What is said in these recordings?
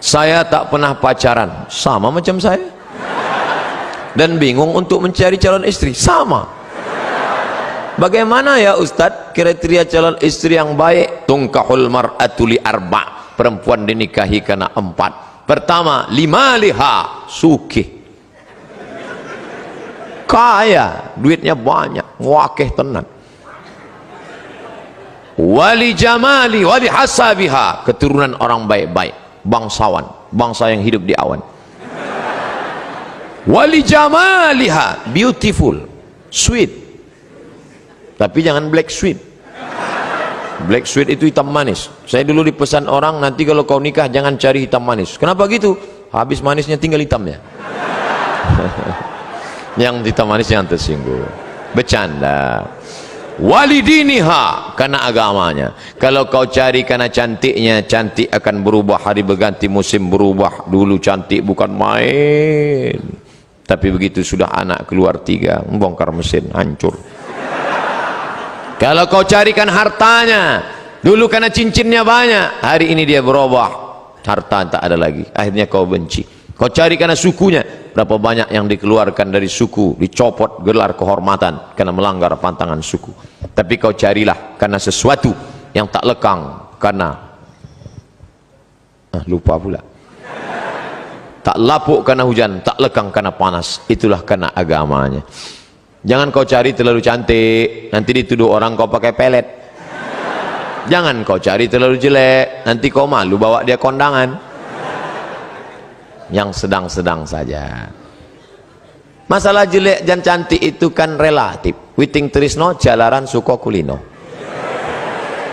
Saya tak pernah pacaran, sama macam saya. Dan bingung untuk mencari calon istri, sama. Bagaimana ya Ustadz kriteria calon istri yang baik? Tungkahul mar'atu li arba', perempuan dinikahi karena 4. Pertama, limaliha, sukih, kaya, duitnya banyak, wakeh tenan. Wali jamali wali hasabiha, keturunan orang baik-baik, bangsawan, bangsa yang hidup di awan. Wali jamaliha, beautiful, sweet, tapi jangan black sweet. Black sweet itu hitam manis. Saya dulu dipesan orang, nanti kalau kau nikah jangan cari hitam manis. Kenapa gitu? Habis manisnya tinggal hitamnya. Yang hitam manis jangan tersinggung, bercanda. Walidiniha, karena agamanya. Kalau kau cari karena cantiknya, cantik akan berubah, hari berganti musim berubah. Dulu cantik bukan main, tapi begitu sudah anak keluar 3, membongkar mesin, hancur. Kalau kau carikan hartanya, dulu karena cincinnya banyak, hari ini dia berubah, harta tak ada lagi, akhirnya kau benci. Kau cari karena sukunya, berapa banyak yang dikeluarkan dari suku, dicopot gelar kehormatan karena melanggar pantangan suku. Tapi kau carilah karena sesuatu yang tak lekang, karena lupa pula, tak lapuk karena hujan, tak lekang karena panas, itulah karena agamanya. Jangan kau cari terlalu cantik, nanti dituduh orang kau pakai pelet. Jangan kau cari terlalu jelek, nanti kau malu bawa dia kondangan. Yang sedang-sedang saja. Masalah jelek dan cantik itu kan relatif. Witing trisno jalaran suko kulino.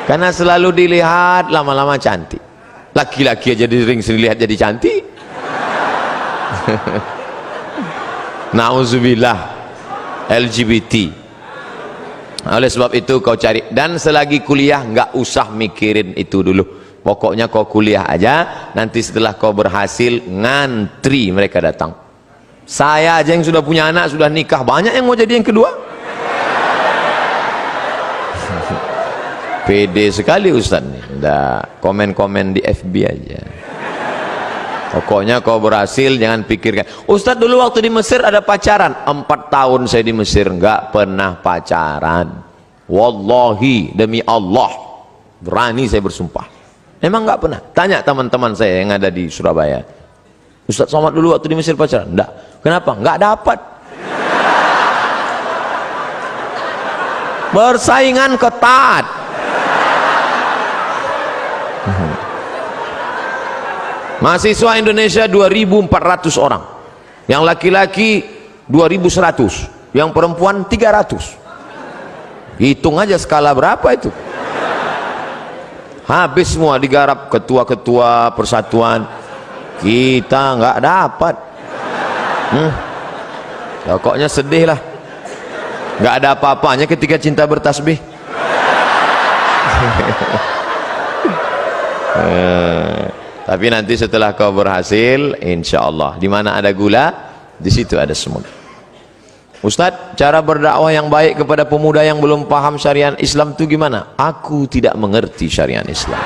Karena selalu dilihat lama-lama cantik. Laki-laki aja sering dilihat jadi cantik. Nauzubillah. LGBT. Oleh sebab itu kau cari, dan selagi kuliah nggak usah mikirin itu dulu. Pokoknya kau kuliah aja, nanti setelah kau berhasil ngantri mereka datang. Saya aja yang sudah punya anak, sudah nikah, banyak yang mau jadi yang kedua. Pede sekali Ustaz nih. Nggak komen-komen di FB aja. Pokoknya kau berhasil, jangan pikirkan. Ustadz dulu waktu di Mesir ada pacaran. 4 tahun saya di Mesir nggak pernah pacaran. Wallahi, demi Allah, berani saya bersumpah. Emang nggak pernah. Tanya teman-teman saya yang ada di Surabaya. Ustadz Somad dulu waktu di Mesir pacaran? Enggak. Kenapa? Nggak dapat. Persaingan ketat. Mahasiswa Indonesia 2.400 orang, yang laki-laki 2.100, yang perempuan 300. Hitung aja skala berapa itu. Habis semua digarap ketua-ketua persatuan, kita nggak dapat. Pokoknya sedih lah, nggak ada apa-apanya ketika cinta bertasbih. Tapi nanti setelah kau berhasil, insya Allah, di mana ada gula, di situ ada semut. Ustadz, cara berdakwah yang baik kepada pemuda yang belum paham syariat Islam itu gimana? Aku tidak mengerti syariat Islam.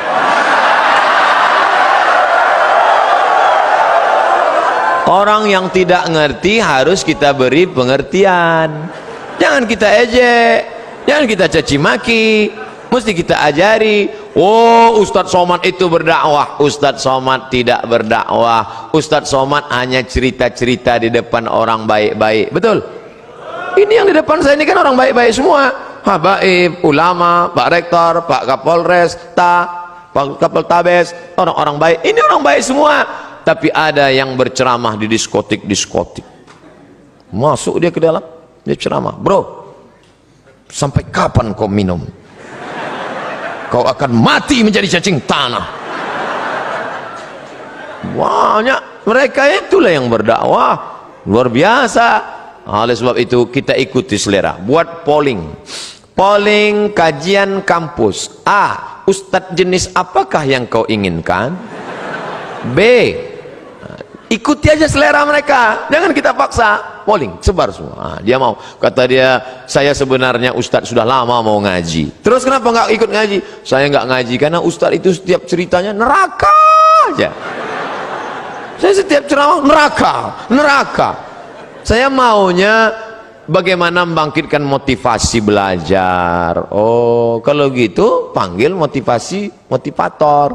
Orang yang tidak ngerti harus kita beri pengertian. Jangan kita ejek, jangan kita caci maki, mesti kita ajari. Oh, Ustadz Somad itu berdakwah. Ustadz Somad tidak berdakwah. Ustadz Somad hanya cerita-cerita di depan orang baik-baik. Betul? Ini yang di depan saya ini kan orang baik-baik semua. Habaib, ulama, Pak Rektor, Pak Kapolres, Pak Kapoltabes, orang-orang baik. Ini orang baik semua. Tapi ada yang berceramah di diskotik-diskotik. Masuk dia ke dalam, dia ceramah. Bro, sampai kapan kau minum? Kau akan mati menjadi cacing tanah. Banyak mereka itulah yang berdakwah luar biasa. Oleh sebab itu kita ikuti selera. Buat polling kajian kampus. A, ustadz jenis apakah yang kau inginkan? B, ikuti aja selera mereka, jangan kita paksa. Polling, sebar semua. Nah, dia mau, kata dia, saya sebenarnya ustadz sudah lama mau ngaji. Terus kenapa nggak ikut ngaji? Saya nggak ngaji karena ustadz itu setiap ceritanya neraka aja. Saya setiap ceramah neraka. Saya maunya bagaimana membangkitkan motivasi belajar. Oh, kalau gitu panggil motivator.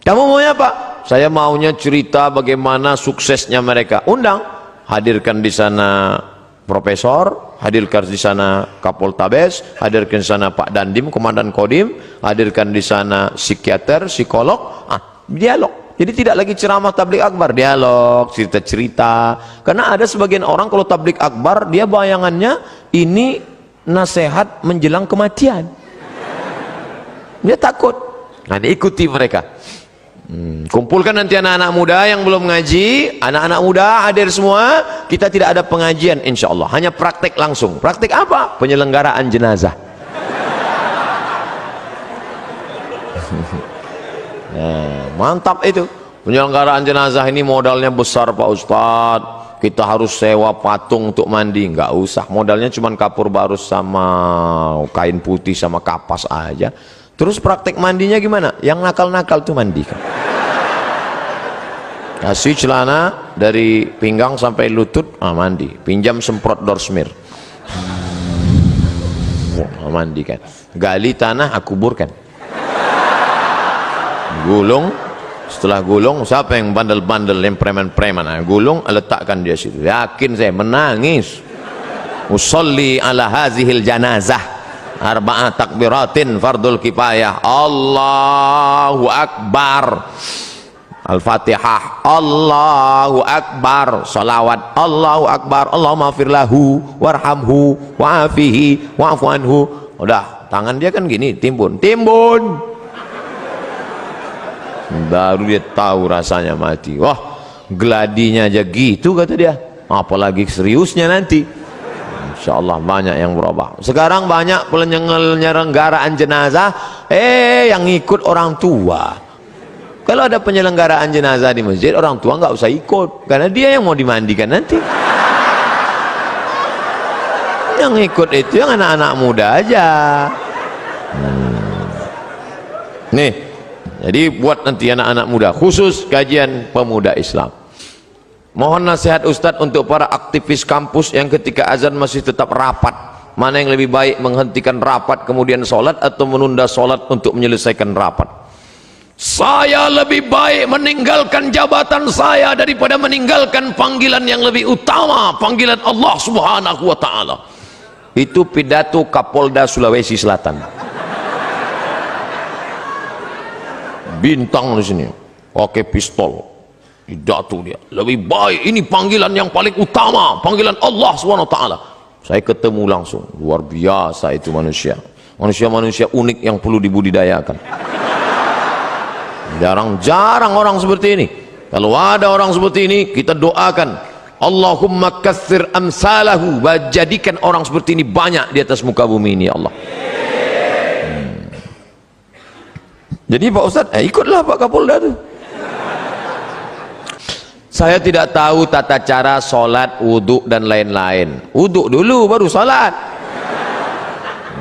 Kamu maunya apa? Saya maunya cerita bagaimana suksesnya mereka. Undang, hadirkan di sana profesor, hadirkan di sana Kapoltabes, hadirkan di sana Pak Dandim, Komandan Kodim, hadirkan di sana psikiater, psikolog, dialog. Jadi tidak lagi ceramah tablik akbar, dialog, cerita-cerita. Karena ada sebagian orang kalau tablik akbar, dia bayangannya ini nasihat menjelang kematian. Dia takut. Nah, ikuti mereka. Kumpulkan nanti anak-anak muda yang belum ngaji, anak-anak muda hadir semua. Kita tidak ada pengajian insya Allah, hanya praktek langsung. Praktek apa? Penyelenggaraan jenazah. Nah, mantap itu. Penyelenggaraan jenazah ini modalnya besar Pak Ustadz. Kita harus sewa patung untuk mandi. Nggak usah, modalnya cuma kapur barus sama kain putih sama kapas aja. Terus praktek mandinya gimana? Yang nakal-nakal tuh mandikan. Kasih celana dari pinggang sampai lutut, mandi. Pinjam semprot dorsmir, mandikan. Gali tanah, aku kuburkan. Gulung, setelah gulung, siapa yang bandel-bandel, yang preman-preman, gulung, letakkan dia situ. Yakin saya, menangis. Usolli ala hazihil janazah arba'ah takbiratin fardul kifayah. Allahu Akbar, Al-Fatihah, Allahu Akbar, salawat, Allahu Akbar, Allahumma firlahu warhamhu wa'afihi wa'afu anhu. Udah, tangan dia kan gini, timbun, baru dia tahu rasanya mati. Wah, gladinya aja gitu kata dia, apalagi seriusnya nanti. Insya Allah banyak yang berubah. Sekarang banyak penyelenggaraan jenazah, yang ikut orang tua. Kalau ada penyelenggaraan jenazah di masjid, orang tua nggak usah ikut, karena dia yang mau dimandikan nanti. Yang ikut itu yang anak-anak muda aja. Nih, jadi buat nanti anak-anak muda, khusus kajian pemuda Islam. Mohon nasihat Ustadz untuk para aktivis kampus yang ketika azan masih tetap rapat. Mana yang lebih baik, menghentikan rapat kemudian sholat atau menunda sholat untuk menyelesaikan rapat? Saya lebih baik meninggalkan jabatan saya daripada meninggalkan panggilan yang lebih utama, panggilan Allah Subhanahu wa Ta'ala. Itu pidato Kapolda Sulawesi Selatan. Bintang di sini, pakai pistol, pidato dia. Lebih baik, ini panggilan yang paling utama, panggilan Allah Subhanahu wa Ta'ala. Saya ketemu langsung, luar biasa itu manusia. Manusia-manusia unik yang perlu dibudidayakan. Jarang-jarang orang seperti ini. Kalau ada orang seperti ini, kita doakan, Allahumma katsir amsalahu, jadikan orang seperti ini banyak di atas muka bumi ini ya Allah. Jadi Pak Ustadz, ikutlah Pak Kapolda tuh. Saya tidak tahu tata cara sholat, wudhu dan lain-lain. Wudhu dulu baru sholat.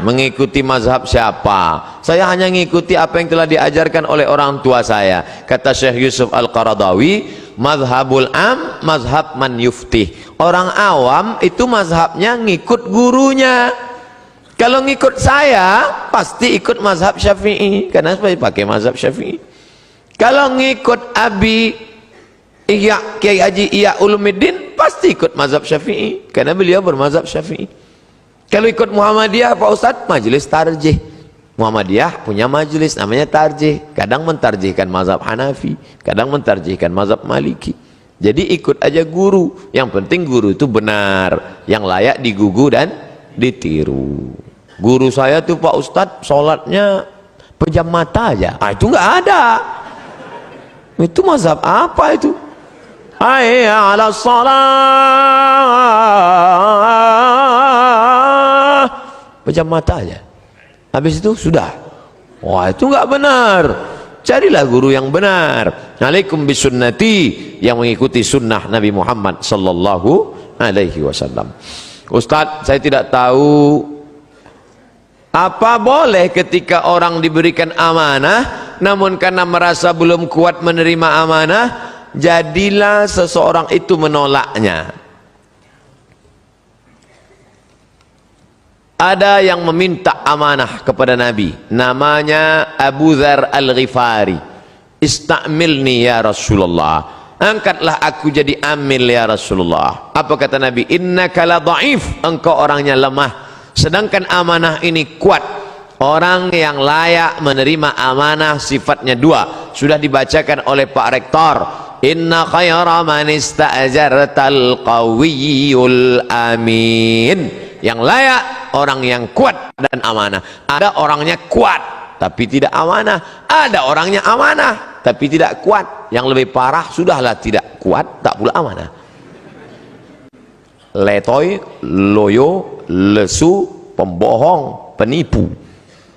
Mengikuti mazhab siapa? Saya hanya mengikuti apa yang telah diajarkan oleh orang tua saya. Kata Syekh Yusuf Al-Qaradawi, mazhabul am, mazhab man yuftih. Orang awam itu mazhabnya ngikut gurunya. Kalau ngikut saya, pasti ikut mazhab Syafi'i, karena saya pakai mazhab Syafi'i. Kalau ngikut Abi Kiai Haji Ihya Ulumuddin, pasti ikut mazhab Syafi'i, karena beliau bermazhab Syafi'i. Kalau ikut Muhammadiyah Pak Ustadz, majelis tarjih. Muhammadiyah punya majelis namanya tarjih. Kadang mentarjihkan mazhab Hanafi, kadang mentarjihkan mazhab Maliki. Jadi ikut aja guru. Yang penting guru itu benar, yang layak digugu dan ditiru. Guru saya tuh Pak Ustadz, sholatnya pejam mata aja. Itu nggak ada. Itu mazhab apa itu? Hayya 'alas shalah, pejam mata aja. Habis itu sudah. Wah, itu nggak benar. Carilah guru yang benar. Alaikum bisunnati, yang mengikuti sunnah Nabi Muhammad sallallahu alaihi wasallam. Ustadz, saya tidak tahu apa boleh ketika orang diberikan amanah namun karena merasa belum kuat menerima amanah, jadilah seseorang itu menolaknya. Ada yang meminta amanah kepada Nabi, namanya Abu Dzar Al-Ghifari. Istamilni ya Rasulullah, angkatlah aku jadi amil ya Rasulullah. Apa kata Nabi? Innaka la dhaif, engkau orangnya lemah, sedangkan amanah ini kuat. Orang yang layak menerima amanah sifatnya dua, sudah dibacakan oleh Pak Rektor. Inna khaira man ista'jartal qawiyyul amin. Yang layak orang yang kuat dan amanah. Ada orangnya kuat tapi tidak amanah, ada orangnya amanah tapi tidak kuat. Yang lebih parah, sudahlah tidak kuat tak pula amanah. Letoy, loyo, lesu, pembohong, penipu.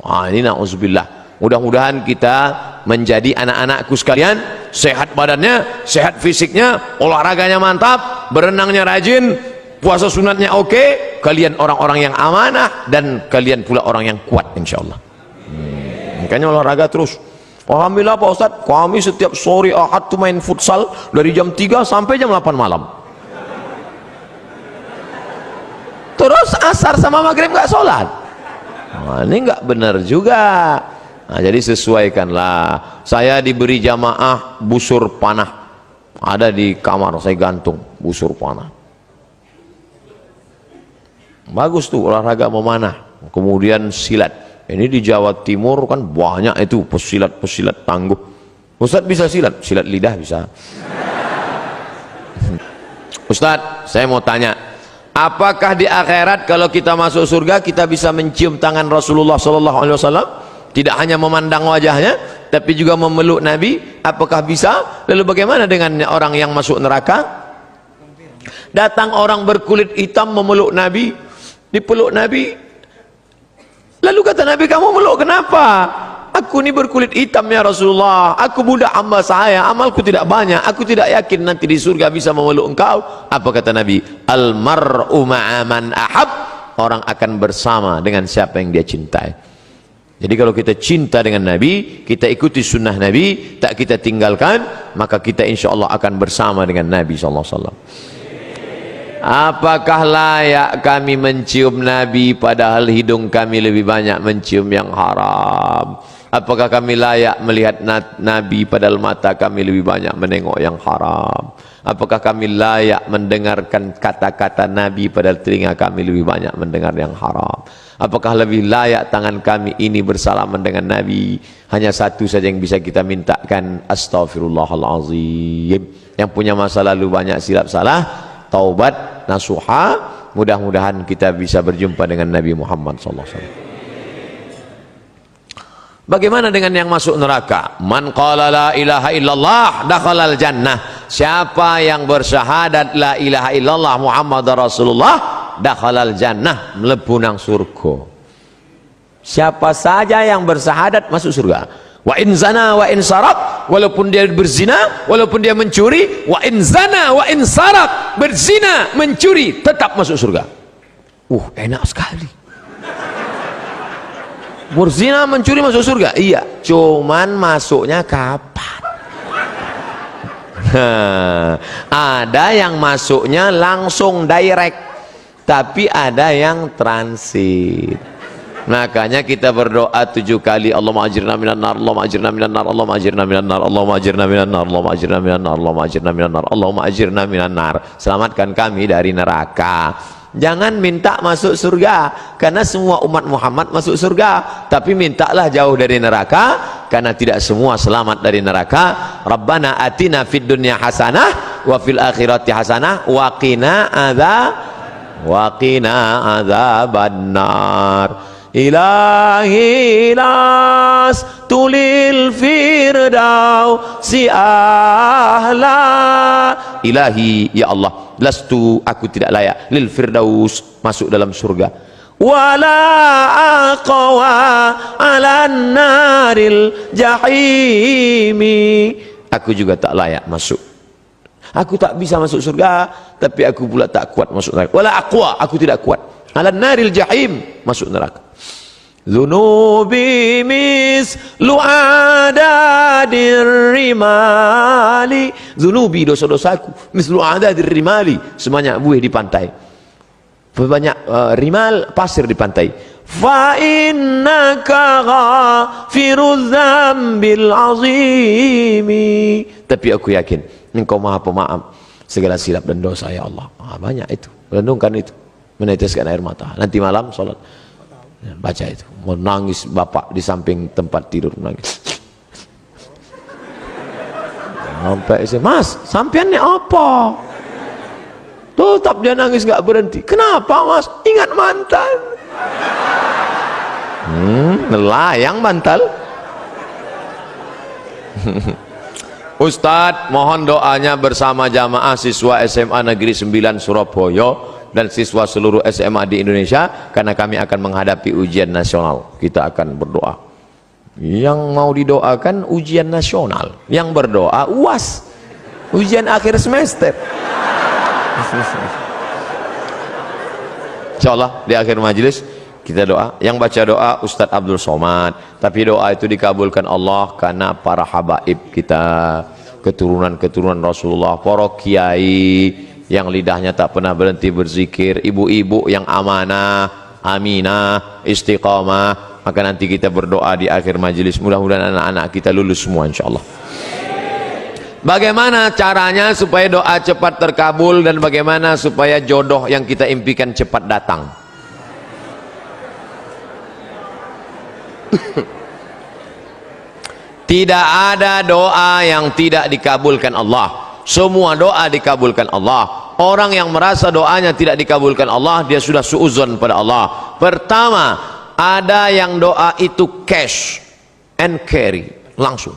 Ini na'udzubillah. Mudah-mudahan kita menjadi anak-anakku sekalian, sehat badannya, sehat fisiknya, olahraganya mantap, berenangnya rajin, puasa sunatnya oke, kalian orang-orang yang amanah, dan kalian pula orang yang kuat insyaallah. Makanya olahraga terus. Alhamdulillah Pak Ustadz, kami setiap sore Ahad tuh main futsal dari jam 3 sampai jam 8 malam. Terus asar sama maghrib nggak sholat. Ini nggak benar juga. Jadi sesuaikanlah. Saya diberi jamaah busur panah, ada di kamar saya gantung busur panah. Bagus tuh olahraga memanah. Kemudian silat. Ini di Jawa Timur kan banyak itu pesilat-pesilat tangguh. Ustadz bisa silat? Silat lidah bisa. Ustadz, saya mau tanya, apakah di akhirat kalau kita masuk surga kita bisa mencium tangan Rasulullah SAW? Tidak hanya memandang wajahnya, tapi juga memeluk Nabi. Apakah bisa? Lalu bagaimana dengan orang yang masuk neraka? Datang orang berkulit hitam memeluk Nabi, dipeluk Nabi. Lalu kata Nabi, kamu meluk kenapa? Aku ini berkulit hitam ya Rasulullah, aku budak hamba saya, amalku tidak banyak, aku tidak yakin nanti di surga bisa memeluk engkau. Apa kata Nabi? Al-mar'u ma'aman ahab, orang akan bersama dengan siapa yang dia cintai. Jadi kalau kita cinta dengan Nabi, kita ikuti sunnah Nabi, tak kita tinggalkan, maka kita insya Allah akan bersama dengan Nabi SAW. Apakah layak kami mencium Nabi padahal hidung kami lebih banyak mencium yang haram? Apakah kami layak melihat Nabi padahal mata kami lebih banyak menengok yang haram? Apakah kami layak mendengarkan kata-kata Nabi padahal telinga kami lebih banyak mendengar yang haram? Apakah lebih layak tangan kami ini bersalaman dengan Nabi? Hanya satu saja yang bisa kita mintakan, astaghfirullahalazim. Yang punya masa lalu banyak silap salah, taubat nasuha, mudah-mudahan kita bisa berjumpa dengan Nabi Muhammad SAW. Bagaimana dengan yang masuk neraka? Man qala la ilaha illallah dakhalal jannah. Siapa yang bersyahadat la ilaha illallah Muhammad Rasulullah, dakhalal jannah, mlebu nang surga. Siapa saja yang bersyahadat masuk surga. Wa in zana wa in sarak, walaupun dia berzina, walaupun dia mencuri, wa in zana wa in sarak, berzina, mencuri, tetap masuk surga. Enak sekali. Berzina, mencuri masuk surga? Iya, cuman masuknya kapan? Ada yang masuknya langsung direct, tapi ada yang transit. Makanya kita berdoa 7 kali, Allahumma ajirna minan nar, Allahumma ajirna minan nar, Allahumma ajirna minan nar, Allahumma ajirna minan nar, Allahumma ajirna minan nar, Allahumma ajirna minan nar, Allahumma ajirna minan nar. Selamatkan kami dari neraka. Jangan minta masuk surga, karena semua umat Muhammad masuk surga, tapi mintalah jauh dari neraka, karena tidak semua selamat dari neraka. Rabbana atina fid dunya hasanah wa fil akhirati hasanah wa qina adzabannar. Ilahi las tulil firdaus si ahla. Ilahi, ya Allah, lastu, aku tidak layak, lil firdaus, masuk dalam surga, wala aqwa ala naril jahimi, aku juga tak layak masuk. Aku tak bisa masuk surga, tapi aku pula tak kuat masuk neraka. Wala aqwa, aku tidak kuat ala naril jahim, masuk neraka. Zunubi mislu adadir rimali. Zunubi, dosa-dosaku, mislu adadir rimali, sebanyak buih di pantai. Banyak rimal, pasir di pantai. Fa innaka ghafirudz dzambil azimi. Tapi aku yakin Engkau Maha Pemaaf segala silap dan dosa, ya Allah. Banyak itu. Renungkan itu. Meneteskan air mata. Nanti malam sholat. Baca itu. Mau nangis bapak di samping tempat tidur, nangis. Sampai Mas, sampeannya apa? Tetap dia nangis gak berhenti. Kenapa Mas? Ingat mantan. Melayang bantal. Ustadz, mohon doanya bersama jamaah siswa SMA Negeri 9 Surabaya dan siswa seluruh SMA di Indonesia, karena kami akan menghadapi ujian nasional. Kita akan berdoa. Yang mau didoakan ujian nasional, yang berdoa UAS, ujian akhir semester. Insyaallah di akhir majelis kita doa. Yang baca doa Ustadz Abdul Somad, tapi doa itu dikabulkan Allah karena para habaib kita, keturunan-keturunan Rasulullah, para kiai yang lidahnya tak pernah berhenti berzikir, ibu-ibu yang amanah, aminah, istiqamah. Maka nanti kita berdoa di akhir majelis, mudah-mudahan anak-anak kita lulus semua insyaallah. Bagaimana caranya supaya doa cepat terkabul dan bagaimana supaya jodoh yang kita impikan cepat datang? Tidak ada doa yang tidak dikabulkan Allah. Semua doa dikabulkan Allah. Orang yang merasa doanya tidak dikabulkan Allah, dia sudah suudzon pada Allah. Pertama, ada yang doa itu cash and carry, langsung.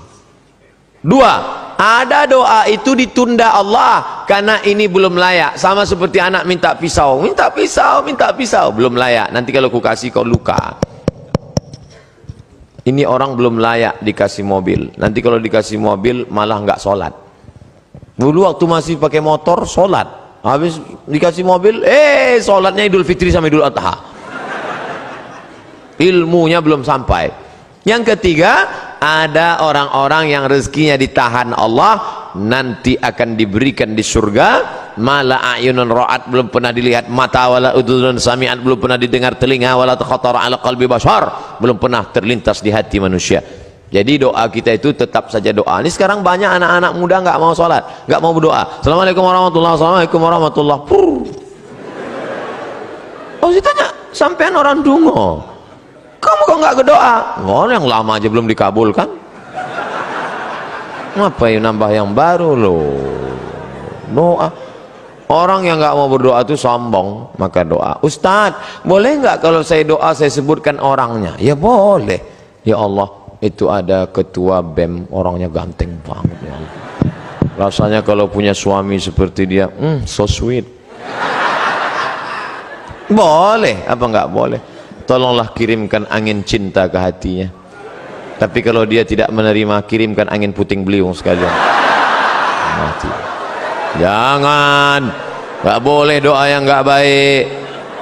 Dua, ada doa itu ditunda Allah karena ini belum layak. Sama seperti anak minta pisau, minta pisau, minta pisau, belum layak. Nanti kalau ku kasih kau luka. Ini orang belum layak dikasih mobil. Nanti kalau dikasih mobil malah nggak sholat. Dulu waktu masih pakai motor sholat, habis dikasih mobil, sholatnya Idul Fitri sama Idul Adha. Ilmunya belum sampai. Yang ketiga, ada orang-orang yang rezekinya ditahan Allah, nanti akan diberikan di surga. Mala a'yunun ra'at, belum pernah dilihat mata, wala udhunun sami'at, belum pernah didengar telinga, wala khatara ala qalbi bashar, belum pernah terlintas di hati manusia. Jadi doa kita itu tetap saja doa. Ini sekarang banyak anak-anak muda nggak mau sholat, nggak mau berdoa. Assalamualaikum warahmatullahi wabarakatuh. Assalamualaikum warahmatullahi wabarakatuh. Oh, ditanya, sampean orang dungo, kamu kok nggak berdoa? Oh, yang lama aja belum dikabulkan. Ngapain nambah yang baru loh? Doa. Orang yang nggak mau berdoa itu sombong, maka doa. Ustadz, boleh nggak kalau saya doa saya sebutkan orangnya? Ya boleh. Ya Allah, itu ada ketua BEM, orangnya ganteng banget ya Allah. Rasanya kalau punya suami seperti dia, so sweet. Boleh, apa nggak boleh? Tolonglah kirimkan angin cinta ke hatinya. Tapi kalau dia tidak menerima, kirimkan angin puting beliung sekalian. Mati. Jangan, nggak boleh doa yang nggak baik.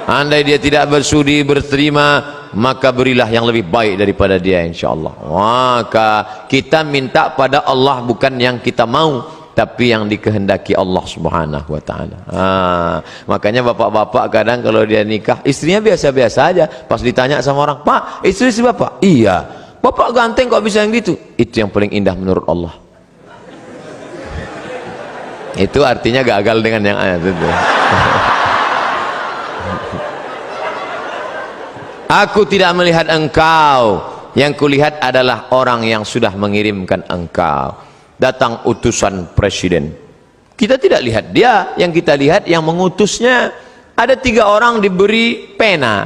Andai dia tidak bersudi berterima, maka berilah yang lebih baik daripada dia insyaallah. Maka kita minta pada Allah bukan yang kita mau, tapi yang dikehendaki Allah Subhanahu wa taala. Makanya bapak-bapak kadang kalau dia nikah, istrinya biasa-biasa aja. Pas ditanya sama orang, "Pak, istri si Bapak?" "Iya." "Bapak ganteng kok bisa yang gitu?" Itu yang paling indah menurut Allah. Itu artinya gagal dengan yang ayat itu. Aku tidak melihat engkau, yang kulihat adalah orang yang sudah mengirimkan engkau. Datang utusan presiden, kita tidak lihat dia, yang kita lihat yang mengutusnya. Ada 3 orang diberi pena,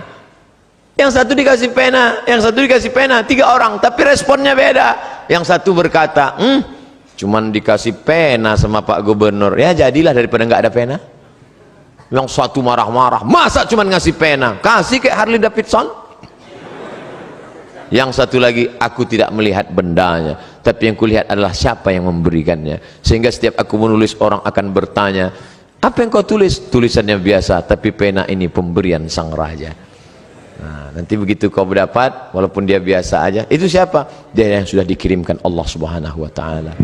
yang satu dikasih pena, yang satu dikasih pena, 3 orang tapi responnya beda. Yang satu berkata, cuman dikasih pena sama Pak Gubernur, ya jadilah daripada nggak ada pena. Yang satu marah-marah, masa cuman ngasih pena, kasih kayak Harley Davidson. Yang satu lagi, aku tidak melihat bendanya, tapi yang kulihat adalah siapa yang memberikannya. Sehingga setiap aku menulis, orang akan bertanya, apa yang kau tulis? Tulisannya biasa, tapi pena ini pemberian sang raja. Nah, nanti begitu kau berdapat, walaupun dia biasa aja, itu siapa? Dia yang sudah dikirimkan Allah Subhanahu wa taala.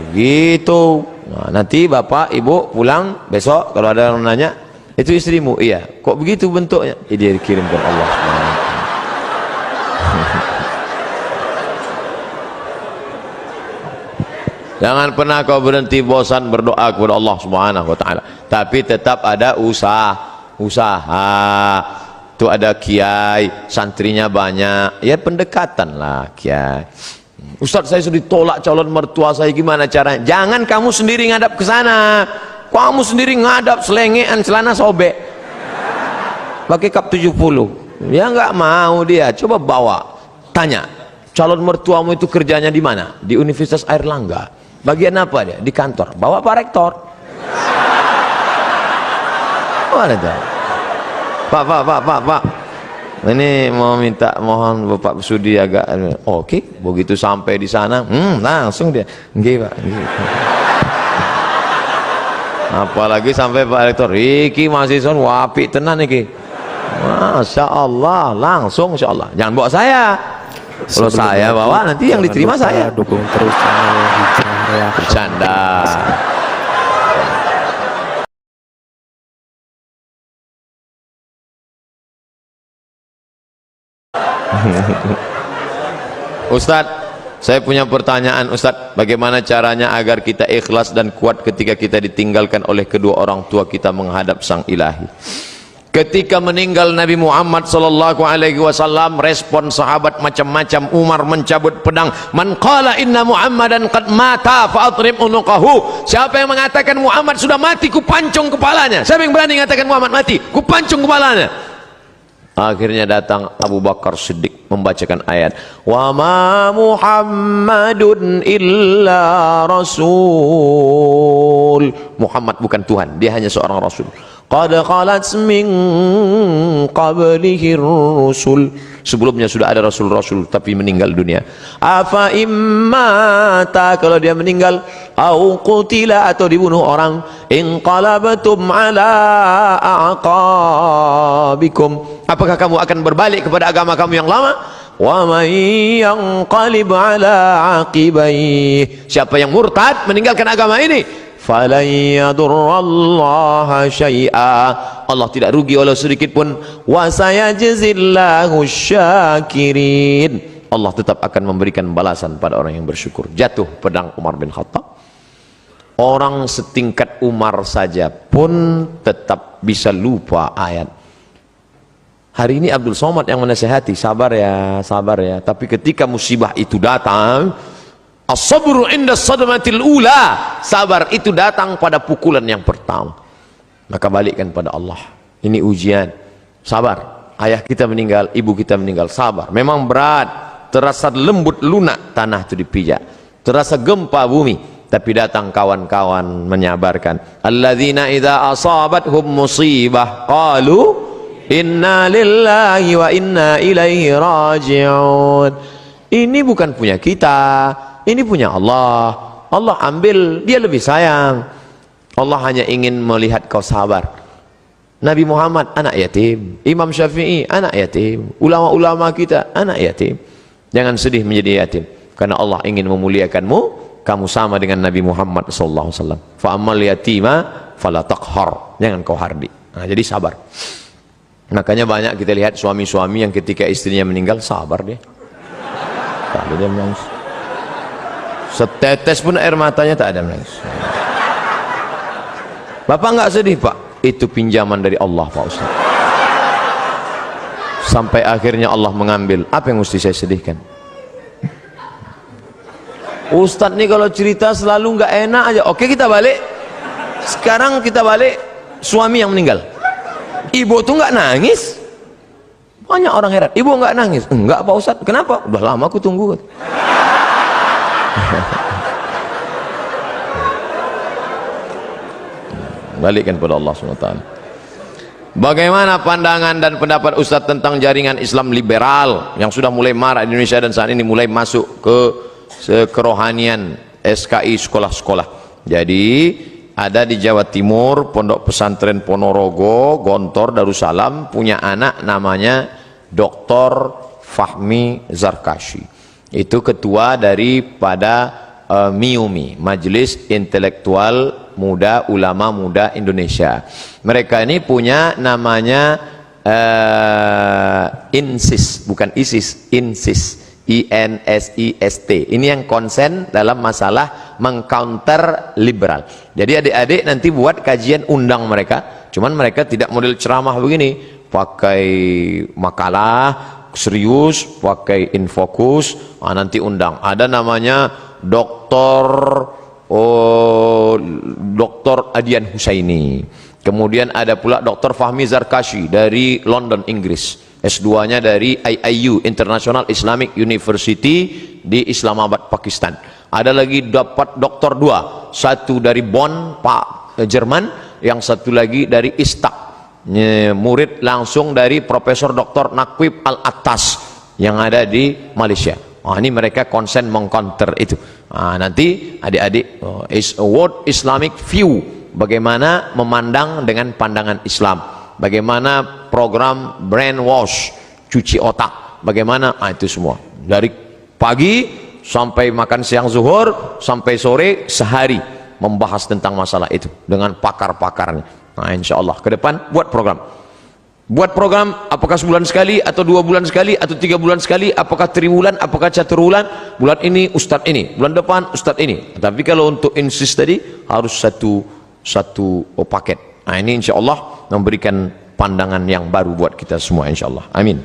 Begitu. Nah, nanti bapak, ibu pulang besok kalau ada yang nanya, itu istrimu? Iya. Kok begitu bentuknya? Dia dikirimkan Allah Subhanahu wa taala. Jangan pernah kau berhenti bosan berdoa kepada Allah Subhanahu wa taala, tapi tetap ada usaha. Itu ada kiai, santrinya banyak, ya pendekatan lah kiai. Ustaz, saya sudah ditolak calon mertua saya, gimana caranya? Jangan kamu sendiri ngadap ke sana. Kamu sendiri ngadap selengean celana sobek. Pakai kap 70. Ya nggak mau dia. Coba bawa. Tanya, calon mertuamu itu kerjanya di mana? Di Universitas Airlangga. Bagian apa dia? Di kantor. Bawa Pak Rektor. Mana tuh? Pak. Ini mau minta, mohon Bapak Sudi agak. Oke, begitu sampai di sana, langsung dia. Nggih, Pak. Nggih. Apalagi sampai Pak Rektor, iki mahasiswa wapi tenan iki. Masya Allah, langsung Insya Allah. Jangan bawa saya. Kalau saya bawa nanti yang diterima saya. Dukung terus channel Hijrah Reaction. Bercanda. Ustadz, saya punya pertanyaan Ustadz, bagaimana caranya agar kita ikhlas dan kuat ketika kita ditinggalkan oleh kedua orang tua kita menghadap Sang Ilahi? Ketika meninggal Nabi Muhammad sallallahu alaihi wasallam, respon sahabat macam-macam. Umar mencabut pedang, man qala inna Muhammadan qad mata fa atrib unuqahu. Siapa yang mengatakan Muhammad sudah mati, ku pancung kepalanya. Siapa yang berani mengatakan Muhammad mati, ku pancung kepalanya. Akhirnya datang Abu Bakar Siddiq membacakan ayat, wa ma Muhammadun illa rasul. Muhammad bukan Tuhan, dia hanya seorang rasul. Qad khalat min qablihi rusul. Sebelumnya sudah ada rasul-rasul tapi meninggal dunia. Afa immata, kalau dia meninggal, au qutila, atau dibunuh orang, inqalabatum ala aqabikum, apakah kamu akan berbalik kepada agama kamu yang lama? Wa may yanqalib ala aqibaihi, siapa yang murtad meninggalkan agama ini, falan yadurrallaha syai'a, Allah tidak rugi walau sedikit pun. Wa sayajzillahu syakirin, Allah tetap akan memberikan balasan pada orang yang bersyukur. Jatuh pedang Umar bin Khattab. Orang setingkat Umar saja pun tetap bisa lupa ayat. Hari ini Abdul Somad yang menasihati, sabar ya, tapi ketika musibah itu datang, as-sabru inda sadmatil ula, sabar itu datang pada pukulan yang pertama, maka balikkan pada Allah. Ini ujian, sabar. Ayah kita meninggal, ibu kita meninggal, sabar. Memang berat, terasa lembut lunak tanah itu dipijak, terasa gempa bumi, tapi datang kawan-kawan menyabarkan. Alladzina idza asabathum musibah qalu inna lillahi wa inna ilaihi raji'un. Ini bukan punya kita, ini punya Allah. Allah ambil, dia lebih sayang. Allah hanya ingin melihat kau sabar. Nabi Muhammad anak yatim, Imam Syafi'i anak yatim, ulama-ulama kita anak yatim. Jangan sedih menjadi yatim, karena Allah ingin memuliakanmu. Kamu sama dengan Nabi Muhammad sallallahu alaihi wasallam. Fa ammal yatima fala taqhar, jangan kau hardi. Nah, jadi sabar. Makanya banyak kita lihat suami-suami yang ketika istrinya meninggal sabar dia. Tak ada dia menangis. Setetes pun air matanya tak ada menangis. Bapak enggak sedih, Pak? Itu pinjaman dari Allah, Pak Ustaz. Sampai akhirnya Allah mengambil. Apa yang mesti saya sedihkan? Ustaz nih kalau cerita selalu enggak enak aja. Oke, kita balik. Sekarang kita balik suami yang meninggal. Ibu tuh nggak nangis. Banyak orang heran, ibu nggak nangis. Enggak, Pak Ustadz. Kenapa? Udah lama aku tunggu. Balikkan pada Allah SWT. Bagaimana pandangan dan pendapat Ustadz tentang jaringan Islam liberal yang sudah mulai marak di Indonesia dan saat ini mulai masuk ke kerohanian SKI sekolah-sekolah. Jadi ada di Jawa Timur, Pondok Pesantren Ponorogo, Gontor, Darussalam punya anak namanya Dr. Fahmi Zarkashi. Itu ketua daripada MIUMI, Majelis Intelektual Muda Ulama Muda Indonesia. Mereka ini punya namanya INSIS, bukan ISIS, INSIS, INSIST. Ini yang konsen dalam masalah mengcounter liberal. Jadi adik-adik nanti buat kajian, undang mereka. Cuman mereka tidak model ceramah begini, pakai makalah serius, pakai infokus. Nanti undang. Ada namanya Dr. Adian Husaini. Kemudian ada pula Dr. Fahmi Zarkashi dari London, Inggris. S2-nya dari IIU, International Islamic University di Islamabad, Pakistan. Ada lagi dapat doktor 2, satu dari Bonn, Jerman, yang satu lagi dari Istak, murid langsung dari Profesor Dr. Naqib Al-Attas yang ada di Malaysia. Ini mereka konsen mengcounter itu. Nanti adik-adik, is a world Islamic view, bagaimana memandang dengan pandangan Islam, bagaimana program brainwash, cuci otak, bagaimana, itu semua dari pagi sampai makan siang zuhur sampai sore sehari membahas tentang masalah itu dengan pakar-pakarnya. Insya Allah ke depan buat program, apakah sebulan sekali atau 2 bulan sekali atau 3 bulan sekali, apakah triwulan, apakah caturwulan, bulan ini ustadz ini, bulan depan ustadz ini. Tapi kalau untuk insist tadi harus satu paket. Ini insya Allah memberikan pandangan yang baru buat kita semua, insya Allah. Amin.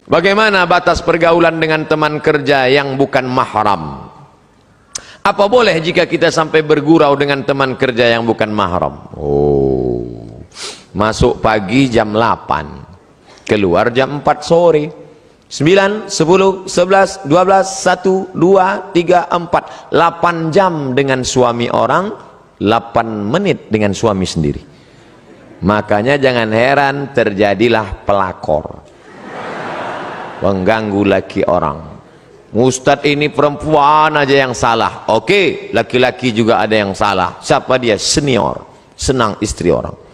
Bagaimana batas pergaulan dengan teman kerja yang bukan mahram? Apa boleh jika kita sampai bergurau dengan teman kerja yang bukan mahram? Masuk pagi jam 8, keluar jam 4 sore, 9, 10, 11, 12, 1, 2, 3, 4, 8 jam dengan suami orang, 8 menit dengan suami sendiri. Makanya jangan heran terjadilah pelakor, mengganggu laki orang. Ustadz ini perempuan aja yang salah. Oke, laki-laki juga ada yang salah. Siapa dia? Senior, senang istri orang.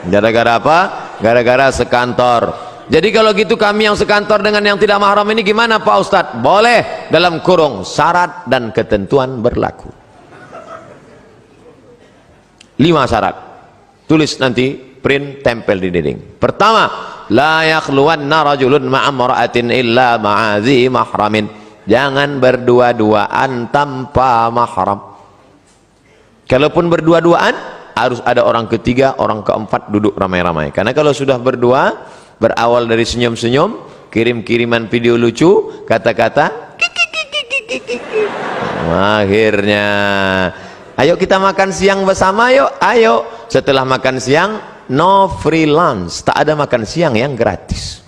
Gara-gara apa? Gara-gara sekantor. Jadi kalau gitu kami yang sekantor dengan yang tidak mahram ini gimana Pak Ustadz? Boleh, dalam kurung syarat dan ketentuan berlaku. 5 syarat. Tulis nanti, print, tempel di dinding. Pertama, la yakhluwanna rajulun ma'amra'atin illa ma'azi mahramin. Jangan berdua-duaan tanpa mahram. Kalaupun berdua-duaan harus ada orang ketiga, orang keempat duduk ramai-ramai. Karena kalau sudah berdua, berawal dari senyum-senyum, kirim-kiriman video lucu, kata-kata, akhirnya, ayo kita makan siang bersama yuk, ayo. Setelah makan siang, no free lunch, tak ada makan siang yang gratis.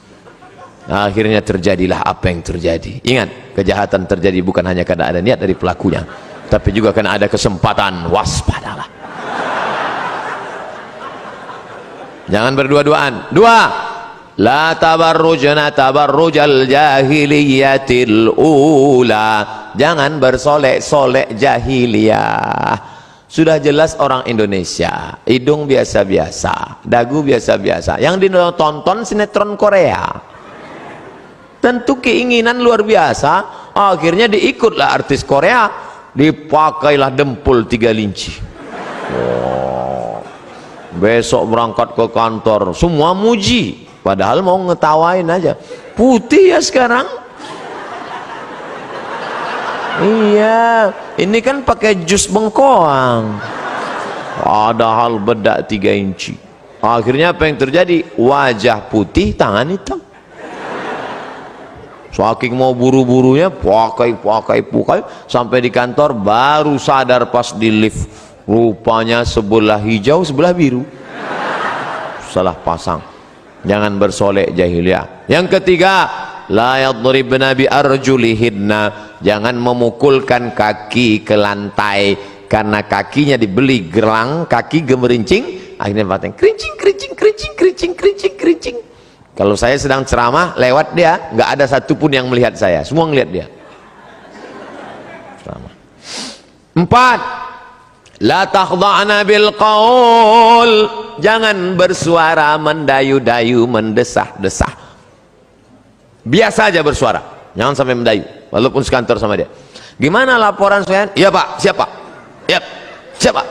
Akhirnya terjadilah apa yang terjadi. Ingat, kejahatan terjadi bukan hanya karena ada niat dari pelakunya, tapi juga karena ada kesempatan. Waspadalah. Jangan berdua-duaan. 2, la tabarrujna tabarrujal jahiliyatil ula. Jangan bersolek-solek jahiliyah. Sudah jelas orang Indonesia, hidung biasa-biasa, dagu biasa-biasa. Yang ditonton sinetron Korea. Tentu keinginan luar biasa, akhirnya diikutlah artis Korea, dipakailah dempul 3 linci. Besok berangkat ke kantor, semua muji, padahal mau ngetawain aja. Putih ya sekarang. Iya, ini kan pakai jus bengkoang, padahal bedak 3 inci. Akhirnya apa yang terjadi? Wajah putih, tangan hitam. Saking mau buru-burunya, pakai, sampai di kantor baru sadar pas di lift. Rupanya sebelah hijau, sebelah biru. Salah pasang. Jangan bersolek jahiliyah. Yang ketiga, la yadribna bi arjulihinna. Jangan memukulkan kaki ke lantai karena kakinya dibeli gelang, kaki gemerincing, akhirnya batang kerincing. Kalau saya sedang ceramah lewat dia, nggak ada satupun yang melihat saya, semua ngelihat dia. Ceramah. 4, La takhda'na bil qaul, jangan bersuara mendayu-dayu, mendesah-desah. Biasa aja bersuara, jangan sampai mendayu walaupun sekantor sama dia. Gimana laporan saya? Iya Pak, siapa? Ya, siapa?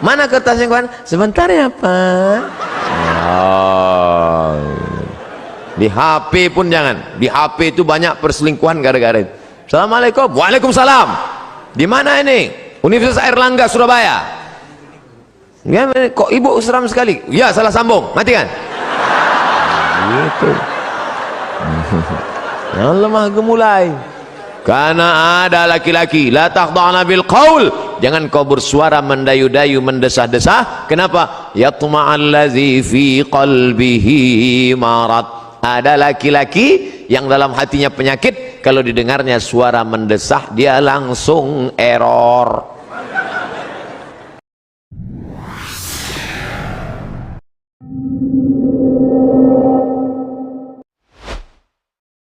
Mana kertasnya kawan? Sebentar ya Pak. Oh. Di HP pun jangan. Di HP itu banyak perselingkuhan gara-gara itu. Assalamualaikum. Waalaikumsalam. Di mana ini? Universitas Airlangga Surabaya. Ya, kok ibu seram sekali? Ya, salah sambung. Mati kan? Gitu. Yang lemah gemulai. Karena ada laki-laki, la takhda'na bil qaul, jangan kau bersuara mendayu-dayu, mendesah-desah. Kenapa? Yatma'allazi fi qalbihi marad. Ada laki-laki yang dalam hatinya penyakit, kalau didengarnya suara mendesah dia langsung error.